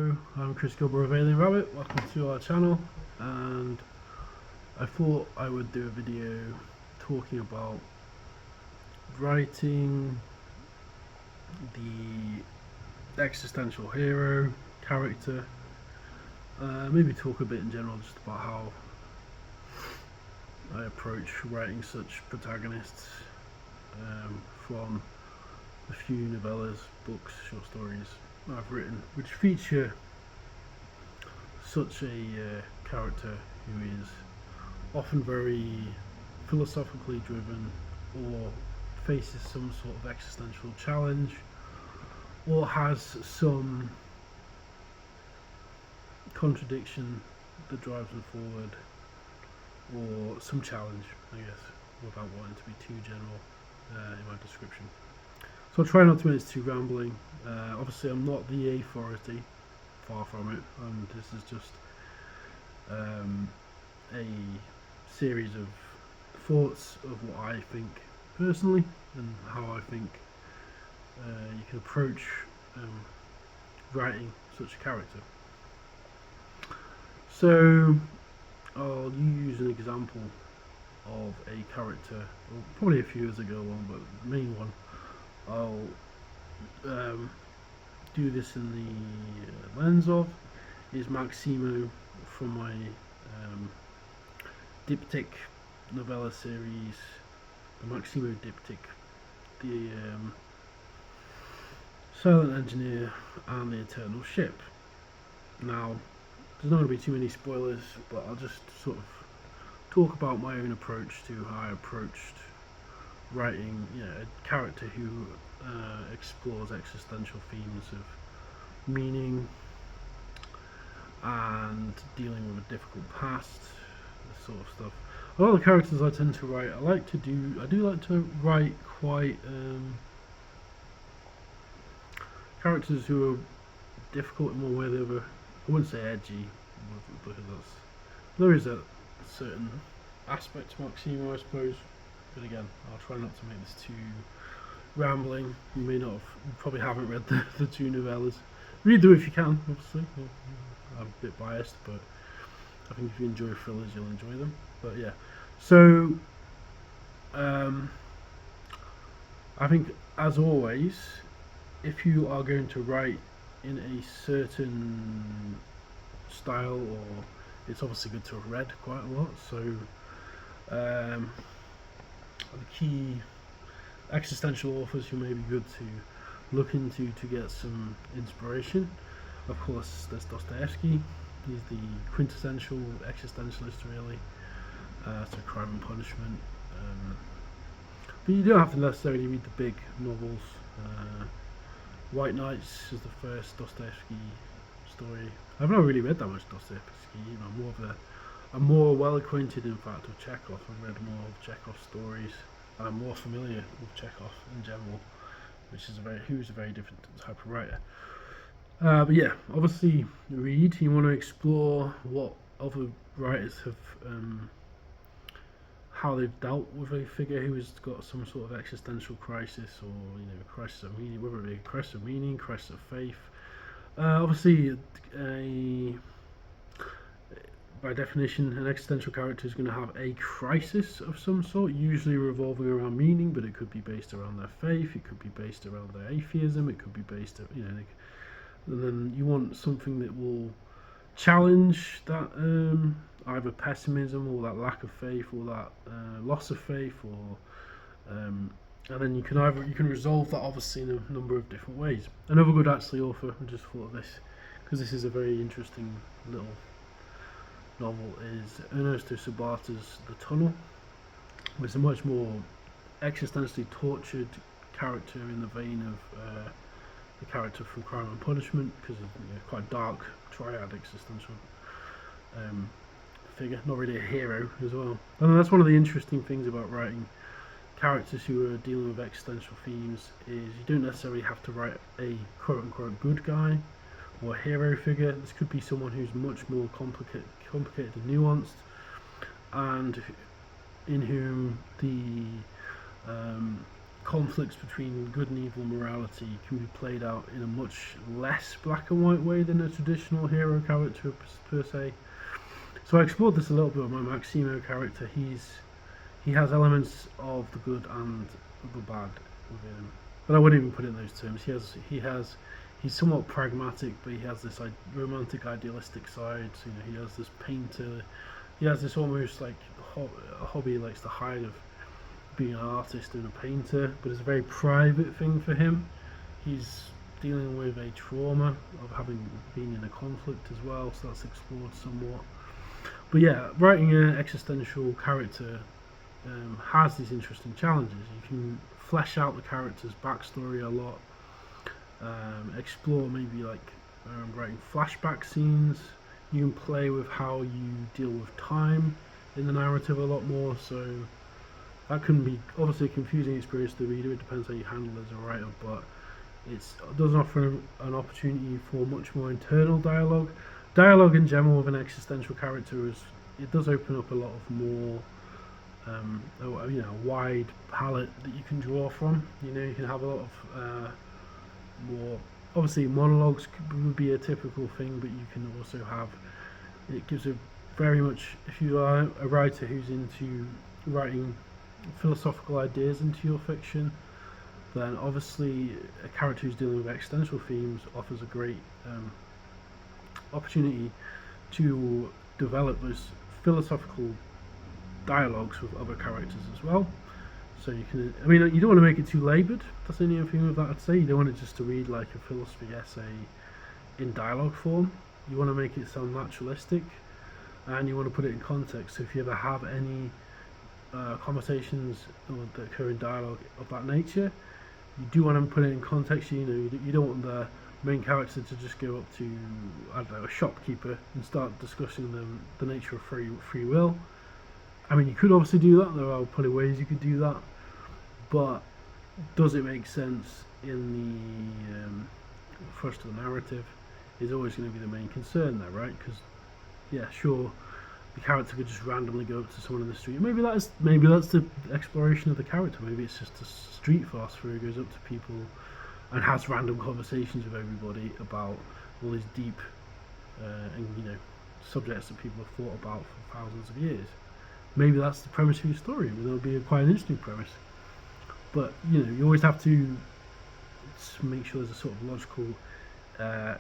Hello, I'm Chris Gilbert of Alien Rabbit. Welcome to our channel, and I thought I would do a video talking about writing the existential hero character. Maybe talk a bit in general just about how I approach writing such protagonists from the few novellas, books, short stories I've written, which feature such a character who is often very philosophically driven, or faces some sort of existential challenge, or has some contradiction that drives them forward, or some challenge, I guess, without wanting to be too general in my description. So I'll try not to make this too rambling. Obviously I'm not the authority, far from it, and this is just a series of thoughts of what I think personally, and how I think you can approach writing such a character. So I'll use an example of a character, well, probably a few years ago one, but the main one. I'll do this in the lens of is Maximo from my diptych novella series, the Maximo diptych, the Silent Engineer and the Eternal Ship. Now, there's not going to be too many spoilers, but I'll just sort of talk about my own approach to how I approached writing a character who explores existential themes of meaning and dealing with a difficult past, this sort of stuff. A lot of the characters I tend to write, I do like to write quite characters who are difficult in one way or the other. I wouldn't say edgy, because there is a certain aspect to Maximo, I suppose. But again, I'll try not to make this too rambling. You probably haven't read the two novellas. Read them if you can, obviously. I'm a bit biased, but I think if you enjoy thrillers, you'll enjoy them. But yeah, so I think, as always, if you are going to write in a certain style, or it's obviously good to have read quite a lot, so the key existential authors who may be good to look into to get some inspiration. Of course, there's Dostoevsky. He's the quintessential existentialist, really. So Crime and Punishment. But you don't have to necessarily read the big novels. White Nights is the first Dostoevsky story. I've not really read that much Dostoevsky. I'm more well acquainted, in fact, with Chekhov. I've read more of Chekhov's stories, and I'm more familiar with Chekhov in general, who's a very different type of writer. But yeah, obviously read. You want to explore what other writers have, how they've dealt with a figure who has got some sort of existential crisis, or crisis of meaning, whether it be a crisis of meaning, crisis of faith. Obviously, by definition, an existential character is going to have a crisis of some sort, usually revolving around meaning, but it could be based around their faith, it could be based around their atheism, it could be based, and then you want something that will challenge that either pessimism, or that lack of faith, or that loss of faith, or and then you can resolve that obviously in a number of different ways. Another good author, I just thought of this because this is a very interesting little novel, is Ernesto Sabata's The Tunnel, with a much more existentially tortured character in the vein of the character from Crime and Punishment, because of quite dark triad existential figure, not really a hero as well. And that's one of the interesting things about writing characters who are dealing with existential themes, is you don't necessarily have to write a quote-unquote good guy or a hero figure. This could be someone who's much more complicated and nuanced, and in whom the conflicts between good and evil morality can be played out in a much less black and white way than a traditional hero character per se. So I explored this a little bit with my Maximo character. He has elements of the good and the bad within him, but I wouldn't even put it in those terms. He's somewhat pragmatic, but he has this romantic, idealistic side. So, he has this painter. He has this almost like hobby he likes to hide of being an artist and a painter, but it's a very private thing for him. He's dealing with a trauma of having been in a conflict as well, so that's explored somewhat. But yeah, writing an existential character has these interesting challenges. You can flesh out the character's backstory a lot, explore maybe writing flashback scenes. You can play with how you deal with time in the narrative a lot more, so that can be obviously a confusing experience to the reader. It depends how you handle it as a writer, but it does offer an opportunity for much more internal dialogue. Dialogue in general with an existential character it does open up a lot of more, a wide palette that you can draw from. You can have a lot of more. Obviously, monologues would be a typical thing, but you can also have. It gives a very much, if you are a writer who's into writing philosophical ideas into your fiction, then obviously a character who's dealing with existential themes offers a great opportunity to develop those philosophical dialogues with other characters as well. So you don't want to make it too laboured. That's the only thing with that I'd say. You don't want it just to read like a philosophy essay in dialogue form. You want to make it sound naturalistic, and you want to put it in context. So if you ever have any conversations that occur in dialogue of that nature, you do want to put it in context. You don't want the main character to just go up to, I don't know, a shopkeeper and start discussing the nature of free will. I mean, you could obviously do that. There are probably ways you could do that, but does it make sense in the thrust of the narrative? Is always going to be the main concern there, right? Because yeah, sure, the character could just randomly go up to someone in the street. Maybe that's the exploration of the character. Maybe it's just a street philosopher who goes up to people and has random conversations with everybody about all these deep and subjects that people have thought about for thousands of years. Maybe that's the premise of your story. That'll be quite an interesting premise. But you always have to make sure there's a sort of logical,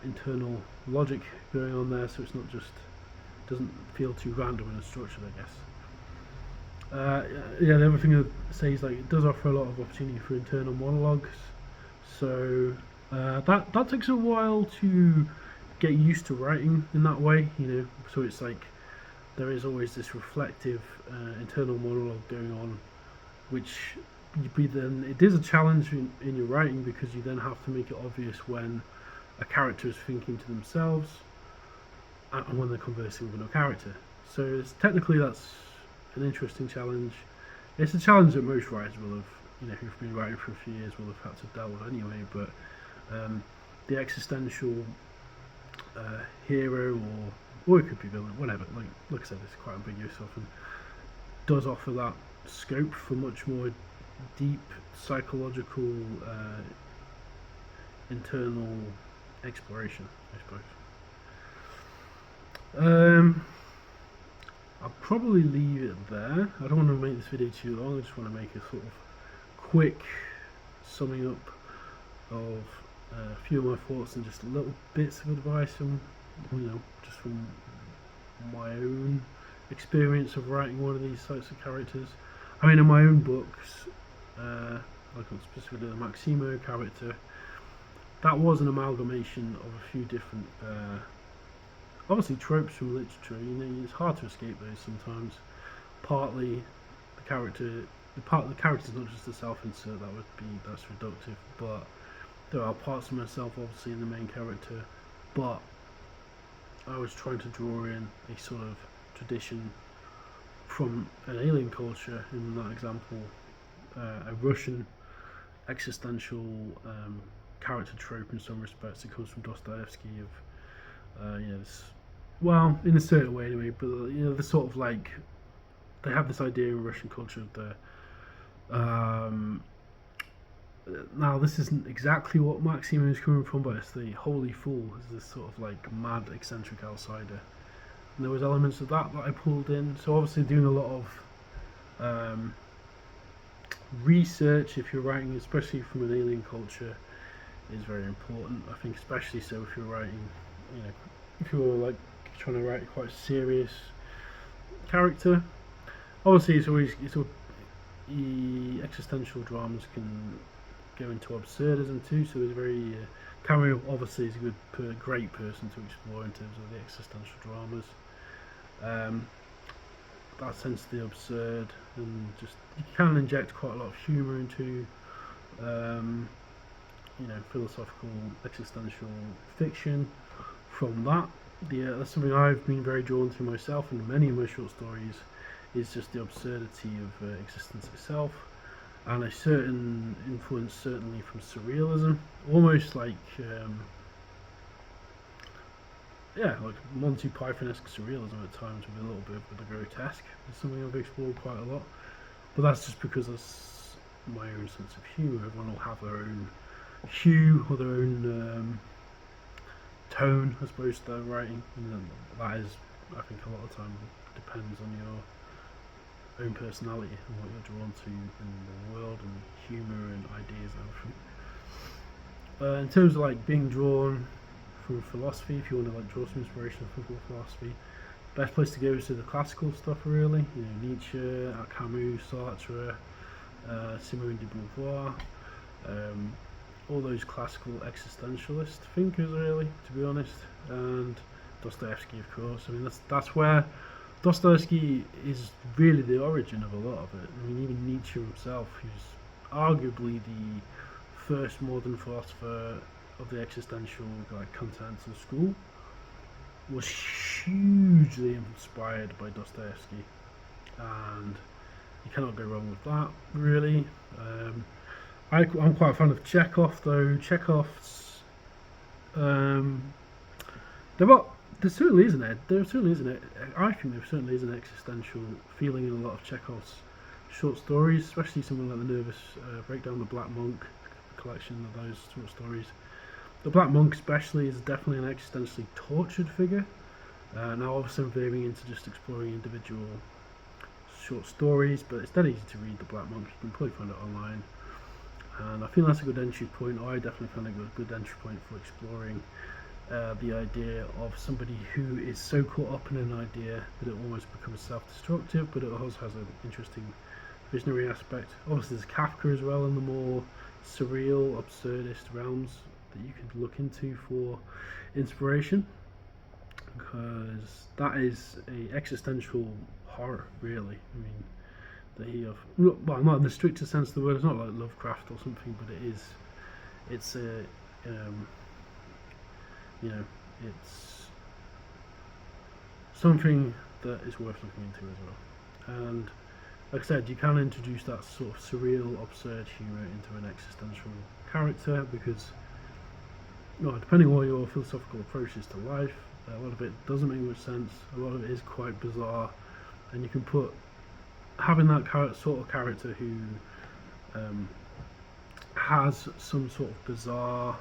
internal logic going on there, so it's not just doesn't feel too random and unstructured, I guess. The other thing I'd say is it does offer a lot of opportunity for internal monologues. So that takes a while to get used to writing in that way, So it's there is always this reflective internal monologue going on, which it is a challenge in your writing, because you then have to make it obvious when a character is thinking to themselves and when they're conversing with another character. So technically that's an interesting challenge. It's a challenge that most writers will have, who've been writing for a few years will have had to deal with anyway. But the existential hero, or it could be villain, whatever. Like I said, it's quite ambiguous often. Does offer that scope for much more deep psychological internal exploration, I suppose. I'll probably leave it there. I don't want to make this video too long. I just want to make a sort of quick summing up of a few of my thoughts and just little bits of advice from, just from my own experience of writing one of these types of characters. I mean, in my own books, specifically the Maximo character, that was an amalgamation of a few different, obviously tropes from literature. It's hard to escape those sometimes. Partly, the character's not just a self-insert. That's reductive. But there are parts of myself, obviously, in the main character. But I was trying to draw in a sort of tradition from an alien culture. In that example, a Russian existential character trope in some respects. It comes from Dostoevsky well, in a certain way anyway, but the sort of they have this idea in Russian culture of Now, this isn't exactly what Maxim is coming from, but it's the Holy Fool is this sort of like mad, eccentric outsider. And there was elements of that I pulled in. So obviously doing a lot of um, research if you're writing, especially from an alien culture, is very important. I think especially so if you're writing, you know, if you're like trying to write quite a serious character. Obviously, existential dramas can go into absurdism too. So it's very Camus obviously is a great person to explore in terms of the existential dramas. Um, that sense of the absurd, and just you can inject quite a lot of humour into um, philosophical existential fiction from that. That's something I've been very drawn to myself, and many of my short stories is just the absurdity of existence itself, and a certain influence certainly from surrealism, almost like like Monty Python-esque surrealism at times, with a little bit of the grotesque. It's something I've explored quite a lot, but that's just because that's my own sense of humour. Everyone will have their own hue or their own tone, I suppose, to their writing, and that is, I think, a lot of the time depends on your own personality and what you're drawn to in the world and humour and ideas and everything. In terms of like being drawn from philosophy, if you want to like draw some inspiration from philosophy, best place to go is to the classical stuff, really. Nietzsche, Camus, Sartre, Simone de Beauvoir, all those classical existentialist thinkers, really, to be honest, and Dostoevsky, of course. I mean, that's where Dostoevsky is really the origin of a lot of it. I mean, even Nietzsche himself, who's arguably the first modern philosopher of the existential like continental school, was hugely inspired by Dostoevsky, and you cannot go wrong with that, really. I'm quite a fan of Chekhov, though. Chekhov's there are there certainly isn't it. There certainly isn't it. I think there certainly is an existential feeling in a lot of Chekhov's short stories, especially something like the Nervous Breakdown, the Black Monk collection of those short stories. The Black Monk, especially, is definitely an existentially tortured figure. Now, obviously, I'm veering into just exploring individual short stories, but it's dead easy to read The Black Monk. You can probably find it online. And I feel that's a good entry point. I definitely found a good entry point for exploring the idea of somebody who is so caught up in an idea that it almost becomes self-destructive, but it also has an interesting visionary aspect. Obviously, there's Kafka as well in the more surreal, absurdist realms that you could look into for inspiration, because that is a existential horror, really. I mean, that he well, not in the strictest sense of the word. It's not like Lovecraft or something, but it's a it's something that is worth looking into as well. And like I said, you can introduce that sort of surreal, absurd humour into an existential character, because depending on what your philosophical approach is to life, a lot of it doesn't make much sense. A lot of it is quite bizarre, and you can put having that sort of character who has some sort of bizarre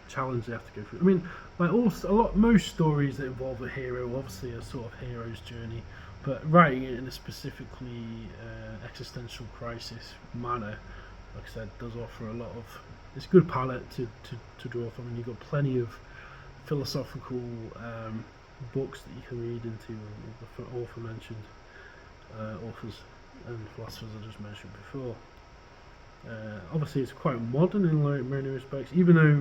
challenge they have to go through. I mean, like most stories that involve a hero, obviously a sort of hero's journey, but writing it in a specifically existential crisis manner, like I said, does offer a lot of. It's a good palette to draw from, and you've got plenty of philosophical books that you can read into, the aforementioned authors and philosophers I just mentioned before. Obviously, it's quite modern in many respects, even though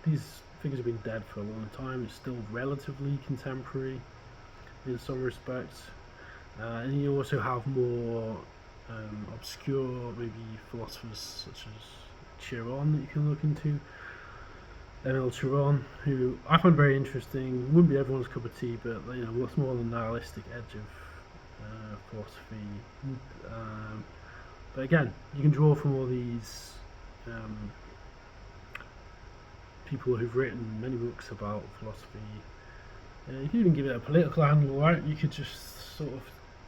these figures have been dead for a long time. It's still relatively contemporary in some respects, and you also have more obscure, maybe philosophers such as Chiron that you can look into. Emil Chiron, who I find very interesting. Wouldn't be everyone's cup of tea, but what's more the nihilistic edge of philosophy. But again, you can draw from all these people who've written many books about philosophy. You can even give it a political angle, right? You could just sort of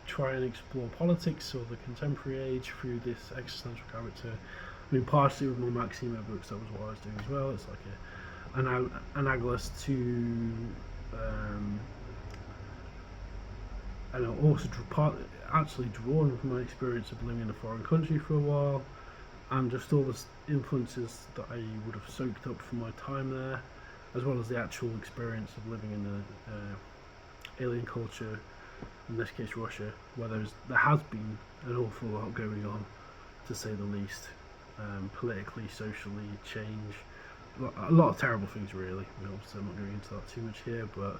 try and explore politics or the contemporary age through this existential character. I mean, partially with my Maxima books, that was what I was doing as well. It's like an analogous to, and also actually drawn from my experience of living in a foreign country for a while, and just all the influences that I would have soaked up from my time there, as well as the actual experience of living in the alien culture, in this case Russia, where there has been an awful lot going on, to say the least, politically, socially, change, a lot of terrible things really. I mean, obviously I'm not going into that too much here, but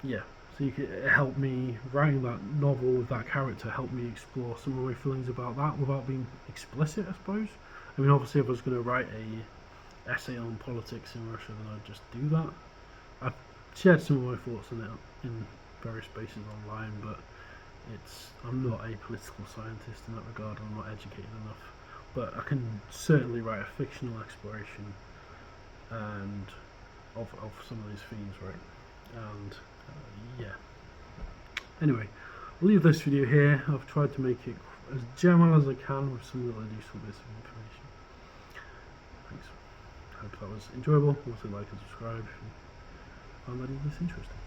yeah. So it helped me, writing that novel with that character helped me explore some of my feelings about that without being explicit, I suppose. I mean, obviously if I was going to write a essay on politics in Russia, then I'd just do that. I've shared some of my thoughts on it in various spaces online, but I'm not a political scientist in that regard. I'm not educated enough, but I can certainly write a fictional exploration and of some of these themes, right? And yeah. Anyway, I'll leave this video here. I've tried to make it as general as I can with some really useful bits of information. Thanks. Hope that was enjoyable. Also like and subscribe if you found that this interesting.